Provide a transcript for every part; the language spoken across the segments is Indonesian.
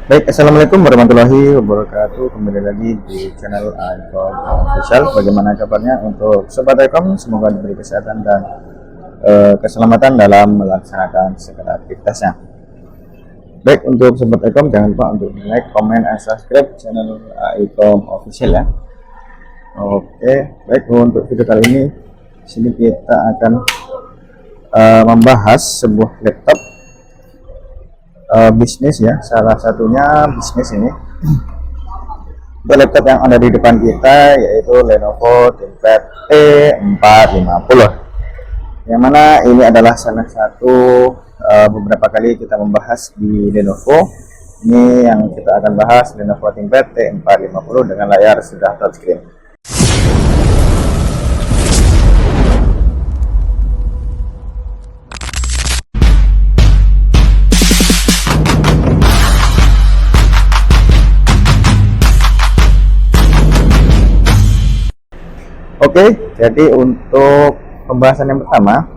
Baik, assalamualaikum warahmatullahi wabarakatuh. Kembali lagi di channel iPhone Official. Bagaimana kabarnya untuk sobat iPhone? Semoga diberi kesehatan dan keselamatan dalam melaksanakan segala aktivitasnya. Baik, untuk sobat iPhone jangan lupa untuk like, comment, dan subscribe channel iPhone Official ya. Oke, baik, untuk video kali ini sini kita akan membahas sebuah laptop bisnis ya, salah satunya bisnis ini untuk laptop yang ada di depan kita, yaitu Lenovo ThinkPad T450, yang mana ini adalah salah satu beberapa kali kita membahas di Lenovo. Ini yang kita akan bahas, Lenovo ThinkPad T450 dengan layar sudah touchscreen. Oke, jadi untuk pembahasan yang pertama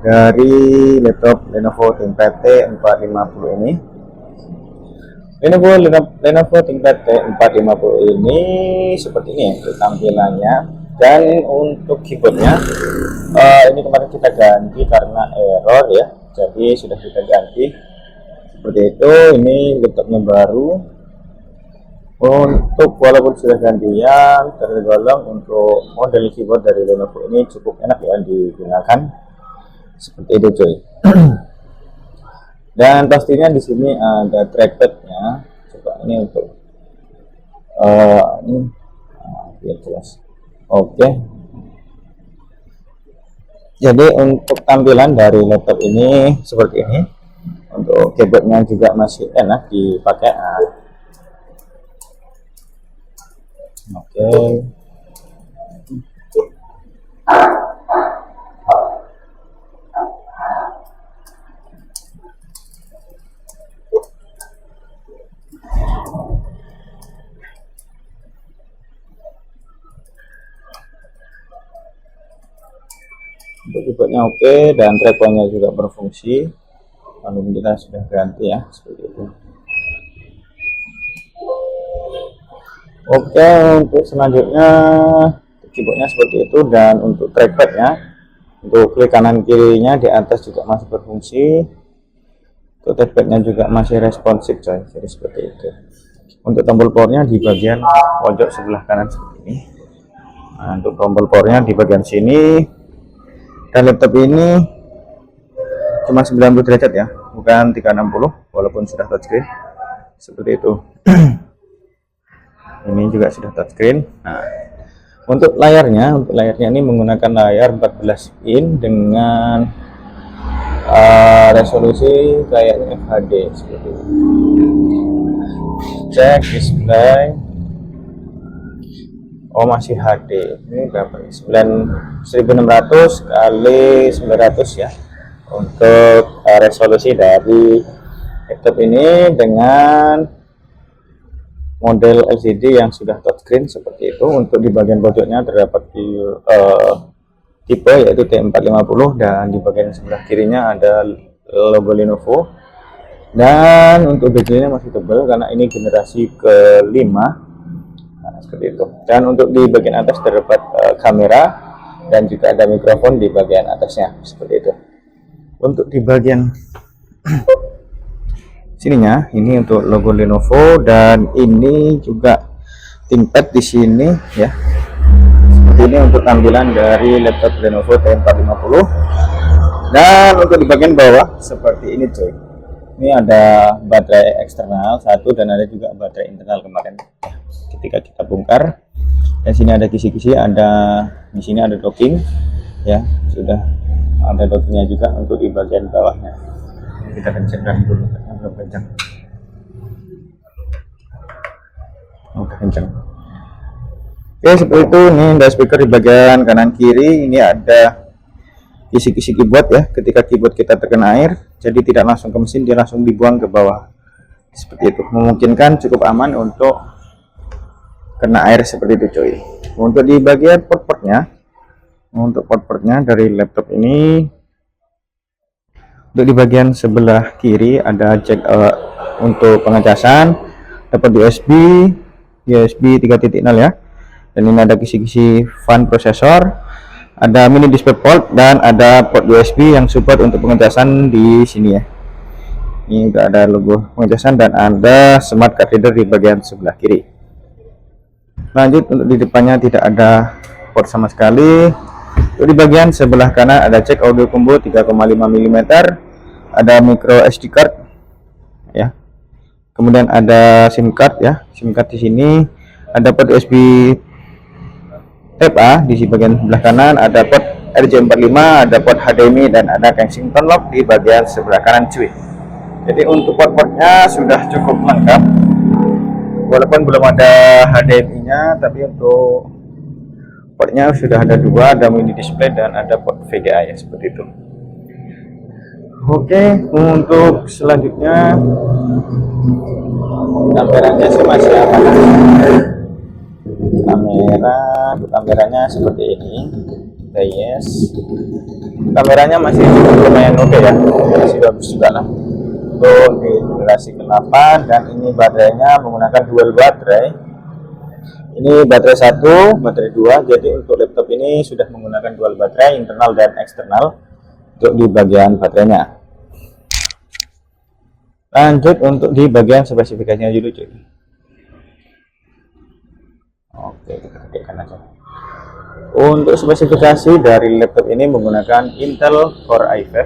dari laptop Lenovo ThinkPad T450 ini, Lenovo ThinkPad T450 ini seperti ini untuk tampilannya. Dan untuk keyboardnya, ini kemarin kita ganti karena error ya, jadi sudah kita ganti seperti itu. Ini laptopnya baru. Untuk walaupun sudah gantian, tergolong untuk model keyboard dari Lenovo ini cukup enak ya digunakan, seperti itu cuy. Dan pastinya di sini ada trackpadnya. Coba ini untuk ini biar jelas. Oke. Jadi untuk tampilan dari laptop ini seperti ini. Untuk keyboardnya juga masih enak dipakai. Oke. Untuk keyboardnya oke, dan trackballnya juga berfungsi. Alhamdulillah sudah ganti ya, seperti itu. Oke, untuk selanjutnya keyboardnya seperti itu, dan untuk trackpadnya, untuk klik kanan kirinya di atas juga masih berfungsi. Untuk trackpadnya juga masih responsif coy, jadi seperti itu. Untuk tombol powernya di bagian pojok sebelah kanan seperti ini. Nah, untuk tombol powernya di bagian sini. Dan laptop ini cuma 90 derajat ya, bukan 360 walaupun sudah touchscreen, seperti itu. Ini juga sudah touchscreen. Nah, untuk layarnya ini menggunakan layar 14 in dengan resolusi kayaknya FHD seperti itu. Cek display, oh masih HD. Ini berapa nih? 1600 kali 900 ya untuk resolusi dari laptop ini, dengan model LCD yang sudah touchscreen seperti itu. Untuk di bagian pojoknya terdapat tipe yaitu T450, dan di bagian sebelah kirinya ada logo Lenovo. Dan untuk baterainya masih tebal karena ini generasi kelima. Nah, seperti itu. Dan untuk di bagian atas terdapat kamera, dan juga ada mikrofon di bagian atasnya seperti itu. Untuk di bagian sininya ini untuk logo Lenovo, dan ini juga ThinkPad di sini ya. Seperti ini untuk tampilan dari laptop Lenovo T450. Dan untuk di bagian bawah seperti ini cuy. Ini ada baterai eksternal satu, dan ada juga baterai internal kemarin ketika kita bongkar. Dan sini ada kisi-kisi, di sini ada docking ya, sudah ada dockingnya juga untuk di bagian bawahnya. Kita kencangkan dulu, belum kencang. Oke, kencang. Oke, seperti itu. Ini ada speaker di bagian kanan kiri. Ini ada kisi-kisi keyboard ya, ketika keyboard kita terkena air, jadi tidak langsung ke mesin, dia langsung dibuang ke bawah seperti itu. Memungkinkan cukup aman untuk kena air seperti itu cuy. Untuk di bagian port-portnya, untuk port-portnya dari laptop ini, untuk di bagian sebelah kiri ada jack untuk pengecasan. Dapat USB 3.0 ya, dan ini ada kisi-kisi fan prosesor, ada mini display port, dan ada port USB yang support untuk pengecasan di sini ya. Ini juga ada logo pengecasan dan ada smart card reader di bagian sebelah kiri. Lanjut, untuk di depannya tidak ada port sama sekali. Untuk di bagian sebelah kanan ada jack audio combo 3,5 mm, ada micro SD card ya. Kemudian ada SIM card ya, SIM card di sini, ada port USB Type A di bagian sebelah kanan, ada port RJ45, ada port HDMI, dan ada Kensington lock di bagian sebelah kanan cuy. Jadi untuk port-portnya sudah cukup lengkap, walaupun belum ada HDMI-nya, tapi untuk portnya sudah ada dua, ada mini display dan ada port VGA ya, seperti itu. Oke, untuk selanjutnya kameranya sih masih aman. Kameranya seperti ini. Yes, kameranya masih lumayan oke ya, masih bagus juga lah. Untuk di generasi ke-8, dan ini baterainya menggunakan dual baterai. Ini baterai 1, baterai 2. Jadi untuk laptop ini sudah menggunakan dual baterai, internal dan eksternal untuk di bagian baterainya. Lanjut untuk di bagian spesifikasinya dulu cuy. Oke, kita klikkan aja. Untuk spesifikasi dari laptop ini menggunakan Intel Core i5,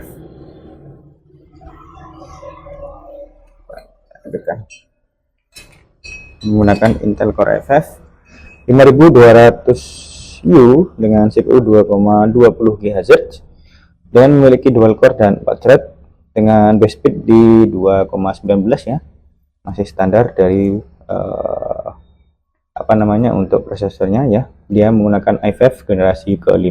menggunakan Intel Core i5 5200U dengan CPU 2,20 GHz, dan memiliki dual core dan 4 thread dengan base speed di 2,19 ya, masih standar dari untuk prosesornya ya. Dia menggunakan i5 generasi ke-5.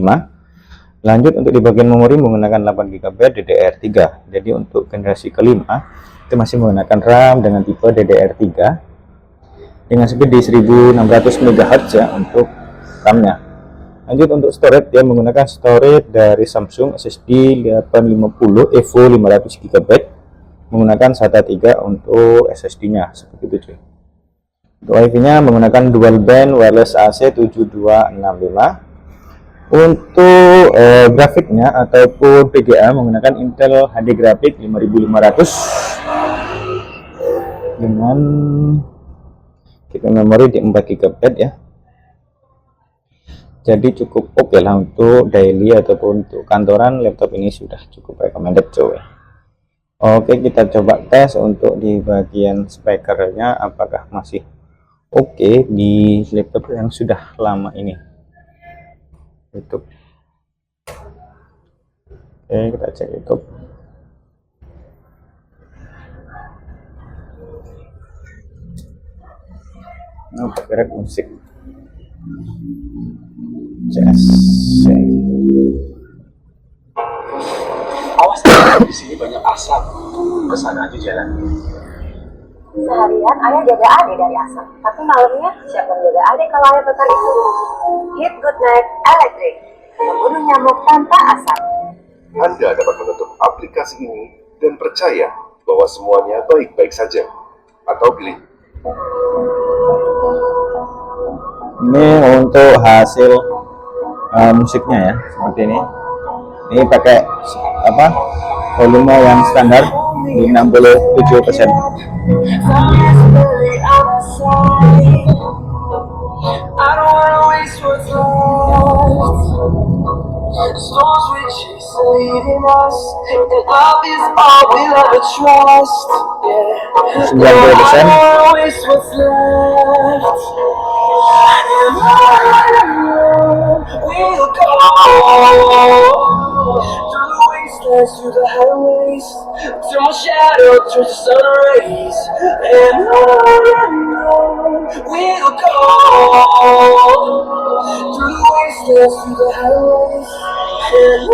Lanjut untuk di bagian memori menggunakan 8 GB DDR3. Jadi untuk generasi ke-5 itu masih menggunakan RAM dengan tipe DDR3 dengan speed di 1600 MHz ya untuk RAM-nya. Lanjut untuk storage, dia menggunakan storage dari Samsung SSD 850 EVO 500 GB menggunakan SATA 3 untuk SSD-nya, seperti itu cuy. Untuk Wi-Fi-nya menggunakan dual band wireless AC 7265. Untuk grafiknya ataupun VGA menggunakan Intel HD Graphics 5500 dengan kita memori di 4 GB ya. Jadi cukup oke lah untuk daily ataupun untuk kantoran, laptop ini sudah cukup recommended coy. Oke, kita coba tes untuk di bagian speakernya apakah masih oke di laptop yang sudah lama ini. YouTube. Oke, kita cek YouTube. Copyright musik. Awas, di sini banyak asap. Kesana aja jalan. Seharian ayah jaga adik dari asap, tapi malamnya siapa yang jaga adik kalau ayah bakar itu? Hit Good Night Electric, membunuh nyamuk tanpa asap. Anda dapat menutup aplikasi ini dan percaya bahwa semuanya baik-baik saja. Atau pilih. Ini untuk hasil musiknya ya, seperti ini. Ini pakai volume yang standar di 67%. Through the highways, till my shadow turns to sun rays, and on we'll go through the wastelands, through the highways, and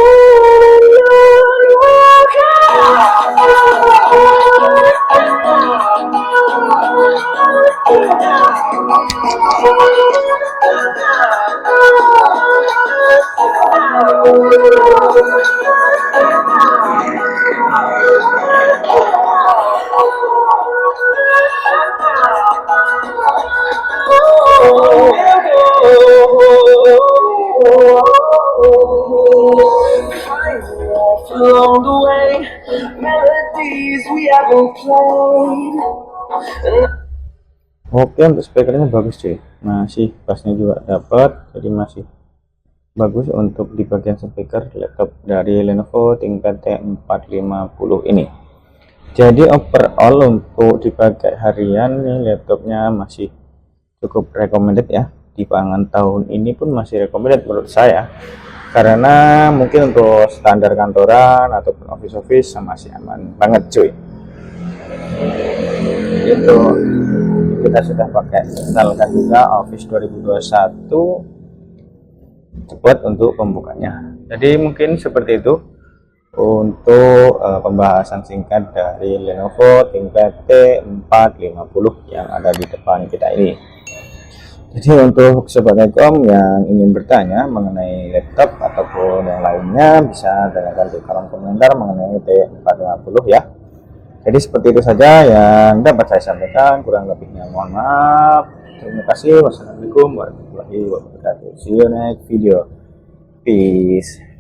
along the way, melodies we haven't played. Oke, untuk speakernya bagus cuy, masih bassnya juga dapat, jadi masih bagus untuk di bagian speaker laptop dari Lenovo ThinkPad T450 ini. Jadi overall untuk dipakai harian nih laptopnya masih cukup recommended ya, di pangan tahun ini pun masih recommended menurut saya, karena mungkin untuk standar kantoran ataupun office masih aman banget cuy. Itu kita sudah pakai installkan juga Office 2021 cepat untuk pembukanya. Jadi mungkin seperti itu untuk pembahasan singkat dari Lenovo ThinkPad T450 yang ada di depan kita ini. Jadi untuk sobat Ekom yang ingin bertanya mengenai laptop ataupun yang lainnya, bisa tanyakan di kolom komentar mengenai T450 ya. Jadi seperti itu saja yang dapat saya sampaikan, kurang lebihnya mohon maaf. Terima kasih. Wassalamualaikum warahmatullahi wabarakatuh. See you next video. Peace.